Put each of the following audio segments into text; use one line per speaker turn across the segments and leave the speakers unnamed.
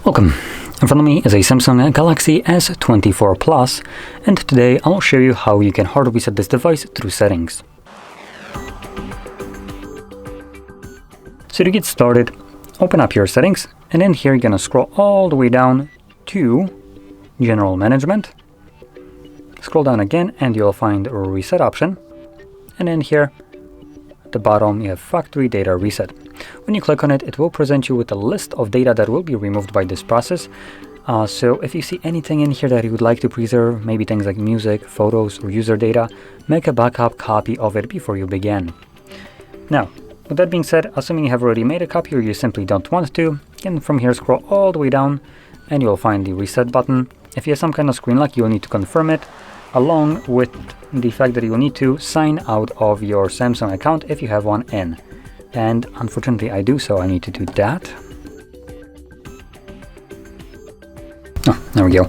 Welcome. In front of me is a Samsung Galaxy S24 Plus, and today I'll show you how you can hard reset this device through settings. So to get started, open up your settings, and in here you're gonna scroll all the way down to General Management. Scroll down again and you'll find a reset option, and in here at the bottom you have Factory Data Reset. When you click on it, it will present you with a list of data that will be removed by this process. So if you see anything in here that you would like to preserve, maybe things like music, photos, or user data, make a backup copy of it before you begin. Now, with that being said, assuming you have already made a copy or you simply don't want to, again from here scroll all the way down and you'll find the reset button. If you have some kind of screen lock, you'll need to confirm it, along with the fact that you'll need to sign out of your Samsung account if you have one in. And unfortunately I do, so I need to do that. Oh, there we go.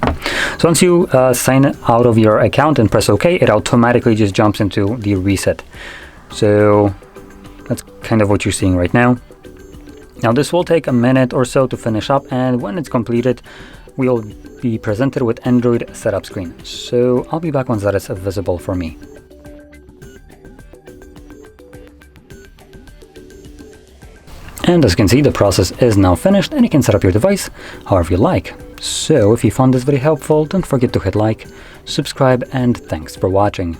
So once you sign out of your account and press OK, it automatically just jumps into the reset. So that's kind of what you're seeing right now. Now this will take a minute or so to finish up, and when it's completed, we'll be presented with Android setup screen. So I'll be back once that is visible for me. And as you can see, the process is now finished and you can set up your device however you like. So if you found this video helpful, don't forget to hit like, subscribe, and thanks for watching.